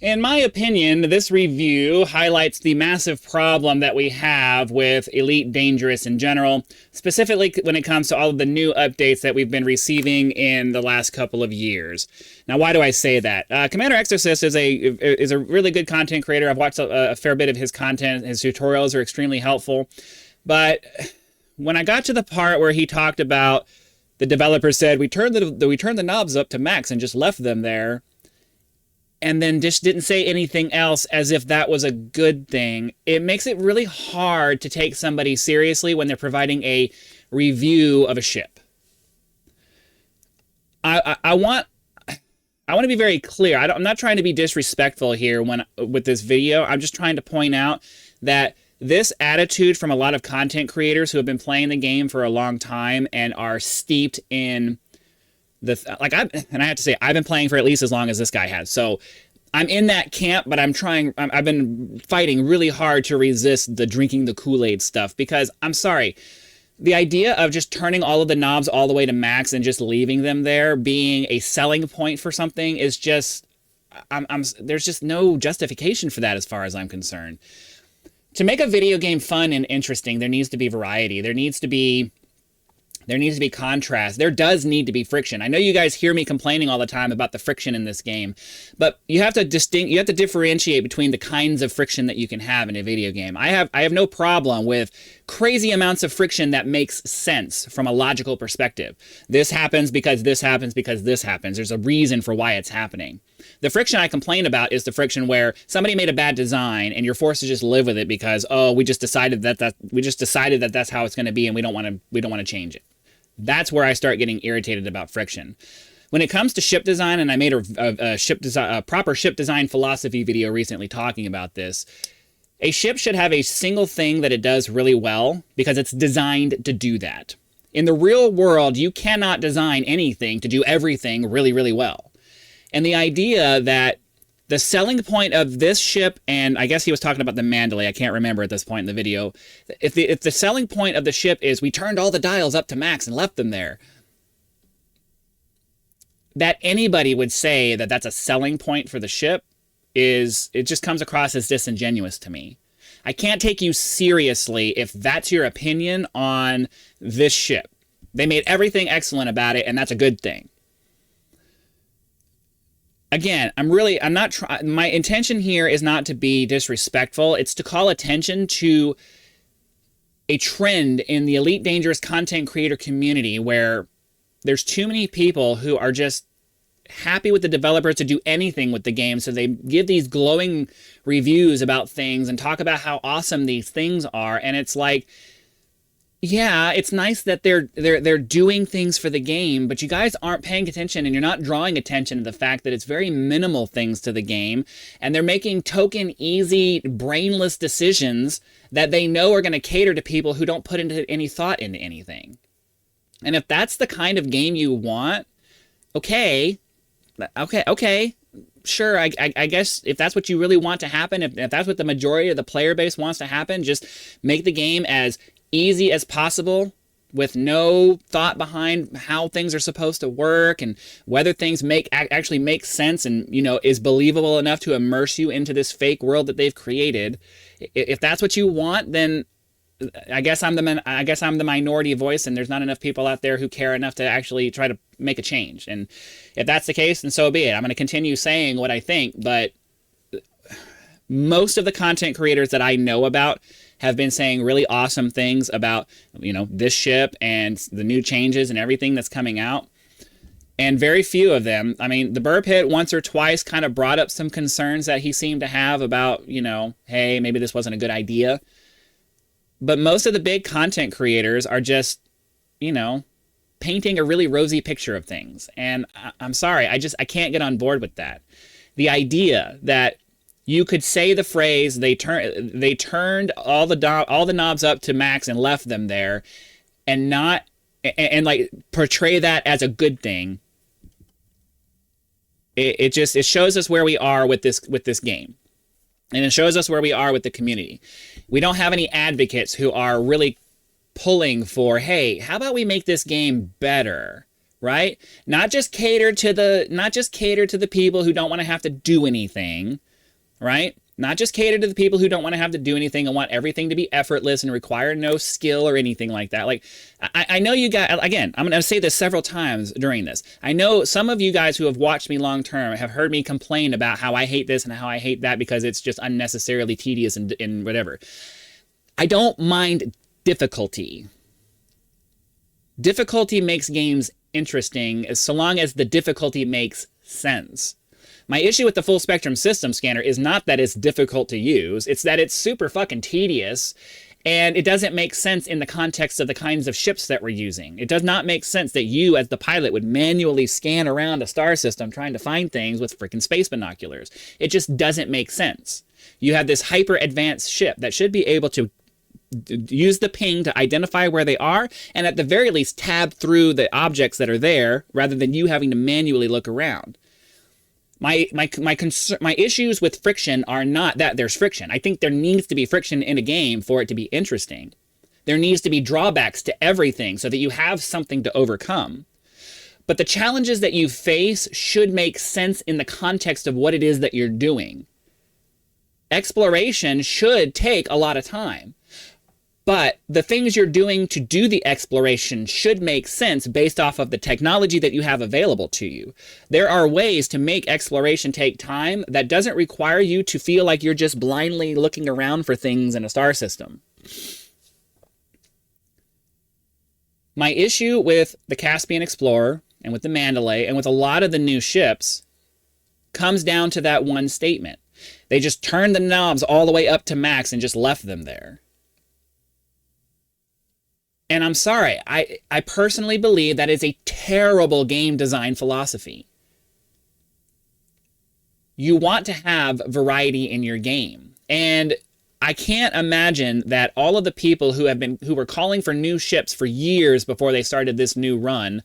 In my opinion, this review highlights the massive problem that we have with Elite Dangerous in general, specifically when it comes to all of the new updates that we've been receiving in the last couple of years. Now, why do I say that? Commander Exorcist is a really good content creator. I've watched a fair bit of his content. His tutorials are extremely helpful. But when I got to the part where he talked about the developer said, we turned the knobs up to max and just left them there, and then just didn't say anything else as if that was a good thing, it makes it really hard to take somebody seriously when they're providing a review of a ship. I want to be very clear. I'm not trying to be disrespectful here with this video. I'm just trying to point out that this attitude from a lot of content creators who have been playing the game for a long time and are steeped in and I have to say, I've been playing for at least as long as this guy has. So I'm in that camp, but I've been fighting really hard to resist the drinking the Kool-Aid stuff, because I'm sorry, the idea of just turning all of the knobs all the way to max and just leaving them there being a selling point for something is just, there's just no justification for that as far as I'm concerned. To make a video game fun and interesting, there needs to be variety. There needs to be contrast. There does need to be friction. I know you guys hear me complaining all the time about the friction in this game, but you have to differentiate between the kinds of friction that you can have in a video game. I have no problem with crazy amounts of friction that makes sense from a logical perspective. This happens because this happens because this happens. There's a reason for why it's happening. The friction I complain about is the friction where somebody made a bad design and you're forced to just live with it because, oh, we just decided that that's how it's going to be and we don't want to change it. That's where I start getting irritated about friction. When it comes to ship design, and I made a proper ship design philosophy video recently talking about this, a ship should have a single thing that it does really well because it's designed to do that. In the real world, you cannot design anything to do everything really, really well. And the idea that the selling point of this ship, and I guess he was talking about the Mandalay, I can't remember at this point in the video. If the selling point of the ship is we turned all the dials up to max and left them there, that anybody would say that that's a selling point for the ship it just comes across as disingenuous to me. I can't take you seriously if that's your opinion on this ship. They made everything excellent about it, and that's a good thing. Again, my intention here is not to be disrespectful. It's to call attention to a trend in the Elite Dangerous content creator community where there's too many people who are just happy with the developers to do anything with the game. So they give these glowing reviews about things and talk about how awesome these things are. And it's like, yeah, it's nice that they're doing things for the game, but you guys aren't paying attention and you're not drawing attention to the fact that it's very minimal things to the game, and they're making token easy, brainless decisions that they know are going to cater to people who don't put into any thought into anything. And if that's the kind of game you want, okay, sure, I guess if that's what you really want to happen, if that's what the majority of the player base wants to happen, just make the game as easy as possible with no thought behind how things are supposed to work and whether things actually make sense and, is believable enough to immerse you into this fake world that they've created. If that's what you want, then I guess I'm the minority voice, and there's not enough people out there who care enough to actually try to make a change. And if that's the case, then so be it. I'm going to continue saying what I think, but most of the content creators that I know about have been saying really awesome things about, this ship and the new changes and everything that's coming out. And very few of them, the Burr Pit once or twice kind of brought up some concerns that he seemed to have about, hey, maybe this wasn't a good idea. But most of the big content creators are just, painting a really rosy picture of things. And I'm sorry, I can't get on board with that. The idea that you could say the phrase, they turned all the knobs up to max and left them there, and like portray that as a good thing. It shows us where we are with this game. And it shows us where we are with the community. We don't have any advocates who are really pulling for, hey, how about we make this game better, right? Not just cater to the people who don't want to have to do anything, right? Not just cater to the people who don't want to have to do anything and want everything to be effortless and require no skill or anything like that. Like, I know you guys, again, I'm going to say this several times during this. I know some of you guys who have watched me long term have heard me complain about how I hate this and how I hate that because it's just unnecessarily tedious and whatever. I don't mind difficulty. Difficulty makes games interesting so long as the difficulty makes sense. My issue with the full spectrum system scanner is not that it's difficult to use, it's that it's super fucking tedious and it doesn't make sense in the context of the kinds of ships that we're using. It does not make sense that you as the pilot would manually scan around a star system trying to find things with freaking space binoculars. It just doesn't make sense. You have this hyper advanced ship that should be able to use the ping to identify where they are and at the very least tab through the objects that are there rather than you having to manually look around. My issues with friction are not that there's friction. I think there needs to be friction in a game for it to be interesting. There needs to be drawbacks to everything so that you have something to overcome. But the challenges that you face should make sense in the context of what it is that you're doing. Exploration should take a lot of time. But the things you're doing to do the exploration should make sense based off of the technology that you have available to you. There are ways to make exploration take time that doesn't require you to feel like you're just blindly looking around for things in a star system. My issue with the Caspian Explorer and with the Mandalay and with a lot of the new ships comes down to that one statement. They just turned the knobs all the way up to max and just left them there. And I'm sorry, I personally believe that is a terrible game design philosophy. You want to have variety in your game. And I can't imagine that all of the people who were calling for new ships for years before they started this new run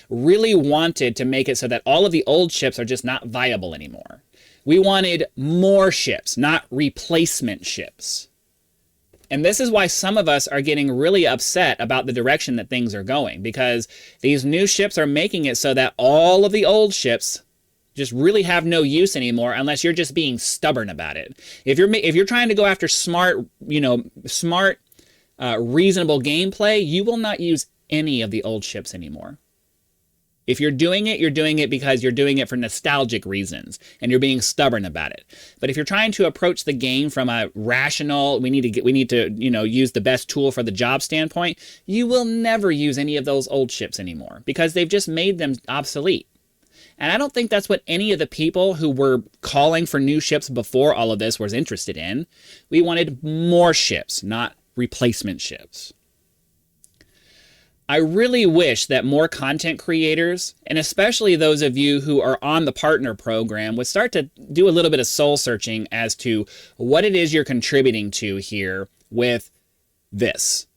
really wanted to make it so that all of the old ships are just not viable anymore. We wanted more ships, not replacement ships. And this is why some of us are getting really upset about the direction that things are going, because these new ships are making it so that all of the old ships just really have no use anymore unless you're just being stubborn about it. If you're trying to go after smart, reasonable gameplay, you will not use any of the old ships anymore. If you're doing it because you're doing it for nostalgic reasons and you're being stubborn about it. But if you're trying to approach the game from a rational, we need to use the best tool for the job standpoint, you will never use any of those old ships anymore because they've just made them obsolete. And I don't think that's what any of the people who were calling for new ships before all of this was interested in. We wanted more ships, not replacement ships. I really wish that more content creators, and especially those of you who are on the partner program, would start to do a little bit of soul searching as to what it is you're contributing to here with this.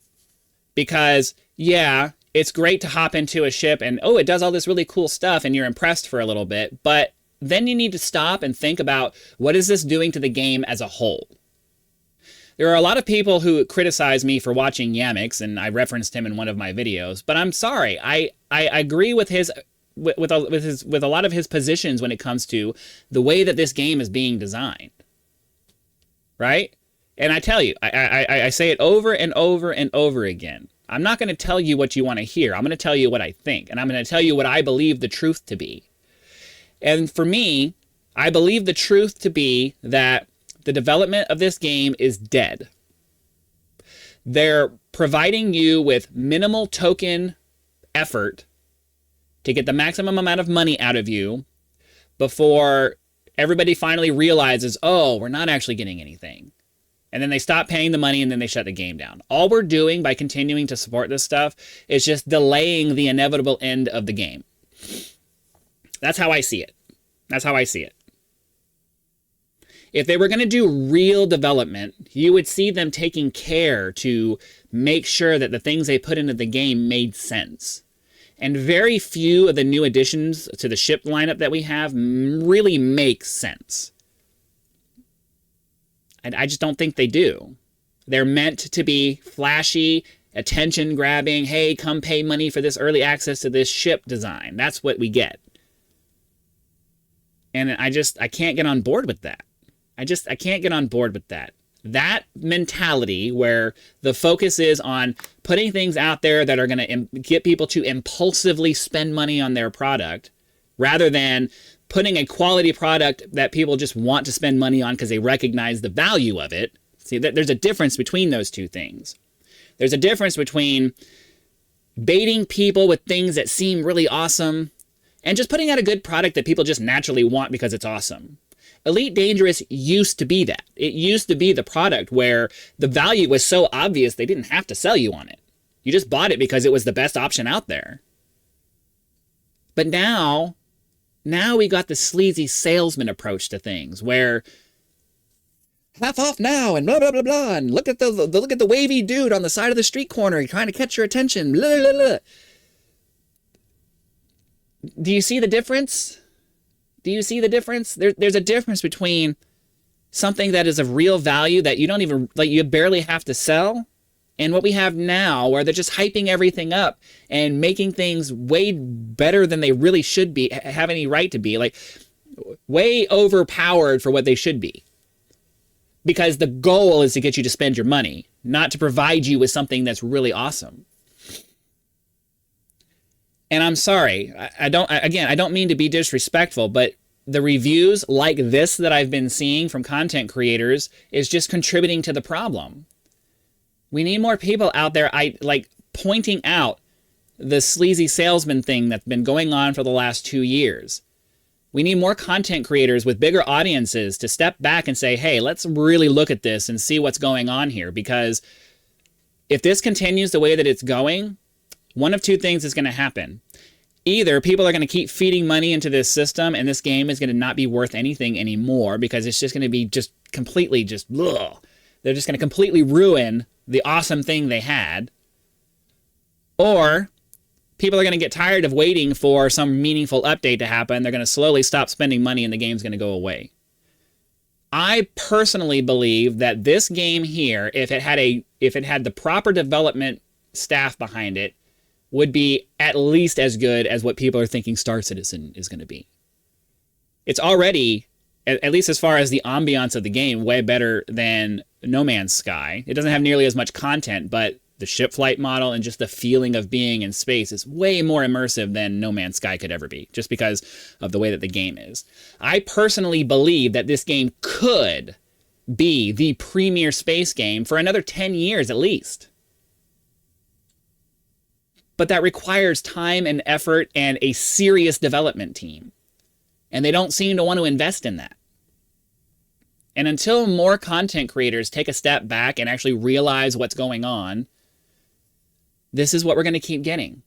Because, yeah, it's great to hop into a ship and, oh, it does all this really cool stuff and you're impressed for a little bit, but then you need to stop and think about what is this doing to the game as a whole. There are a lot of people who criticize me for watching Yamix, and I referenced him in one of my videos, but I'm sorry. I agree with with a lot of his positions when it comes to the way that this game is being designed. Right? And I tell you, I say it over and over and over again. I'm not going to tell you what you want to hear. I'm going to tell you what I think, and I'm going to tell you what I believe the truth to be. And for me, I believe the truth to be that the development of this game is dead. They're providing you with minimal token effort to get the maximum amount of money out of you before everybody finally realizes, oh, we're not actually getting anything. And then they stop paying the money and then they shut the game down. All we're doing by continuing to support this stuff is just delaying the inevitable end of the game. That's how I see it. That's how I see it. If they were going to do real development, you would see them taking care to make sure that the things they put into the game made sense. And very few of the new additions to the ship lineup that we have really make sense. And I just don't think they do. They're meant to be flashy, attention-grabbing, hey, come pay money for this early access to this ship design. That's what we get. And I can't get on board with that. I can't get on board with that. That mentality where the focus is on putting things out there that are going to get people to impulsively spend money on their product rather than putting a quality product that people just want to spend money on because they recognize the value of it. See, there's a difference between those two things. There's a difference between baiting people with things that seem really awesome and just putting out a good product that people just naturally want because it's awesome. Elite Dangerous used to be that. It used to be the product where the value was so obvious they didn't have to sell you on it. You just bought it because it was the best option out there. But now we got the sleazy salesman approach to things where half off now and blah, blah, blah, blah. And look at the wavy dude on the side of the street corner trying to catch your attention. Blah, blah, blah. Do you see the difference? Do you see the difference? There's a difference between something that is of real value that you don't even, like, you barely have to sell, and what we have now where they're just hyping everything up and making things way better than they really should be, have any right to be, like way overpowered for what they should be. Because the goal is to get you to spend your money, not to provide you with something that's really awesome. And I'm sorry, I don't mean to be disrespectful, but the reviews like this that I've been seeing from content creators is just contributing to the problem. We need more people out there pointing out the sleazy salesman thing that's been going on for the last 2 years. We need more content creators with bigger audiences to step back and say, hey, let's really look at this and see what's going on here. Because if this continues the way that it's going, one of two things is going to happen. Either people are going to keep feeding money into this system and this game is going to not be worth anything anymore because it's just going to be just completely ugh. They're just going to completely ruin the awesome thing they had. Or people are going to get tired of waiting for some meaningful update to happen. They're going to slowly stop spending money and the game's going to go away. I personally believe that this game here, if it had the proper development staff behind it, would be at least as good as what people are thinking Star Citizen is going to be. It's already, at least as far as the ambiance of the game, way better than No Man's Sky. It doesn't have nearly as much content, but the ship flight model and just the feeling of being in space is way more immersive than No Man's Sky could ever be, just because of the way that the game is. I personally believe that this game could be the premier space game for another 10 years at least. But that requires time and effort and a serious development team. And they don't seem to want to invest in that. And until more content creators take a step back and actually realize what's going on, this is what we're going to keep getting.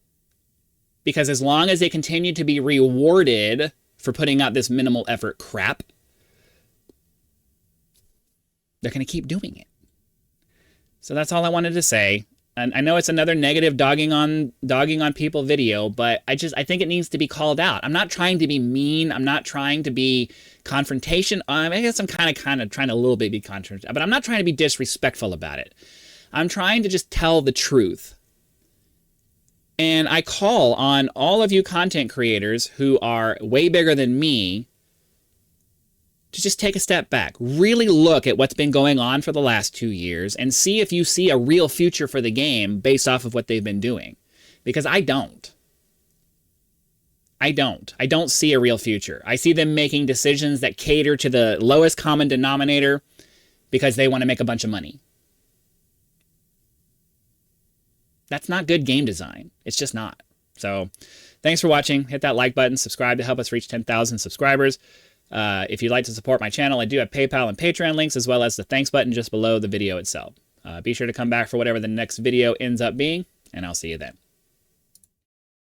Because as long as they continue to be rewarded for putting out this minimal effort crap, they're going to keep doing it. So that's all I wanted to say. And I know it's another negative dogging on people video, but I think it needs to be called out. I'm not trying to be mean. I'm not trying to be confrontation. I guess I'm kind of trying to a little bit be confrontational, but I'm not trying to be disrespectful about it. I'm trying to just tell the truth. And I call on all of you content creators who are way bigger than me to just take a step back, really look at what's been going on for the last 2 years and see if you see a real future for the game based off of what they've been doing. Because I don't. I don't see a real future. I see them making decisions that cater to the lowest common denominator because they want to make a bunch of money. That's not good game design. It's just not. So thanks for watching. Hit that like button, subscribe to help us reach 10,000 subscribers. If you'd like to support my channel, I do have PayPal and Patreon links, as well as the thanks button just below the video itself. Be sure to come back for whatever the next video ends up being, and I'll see you then.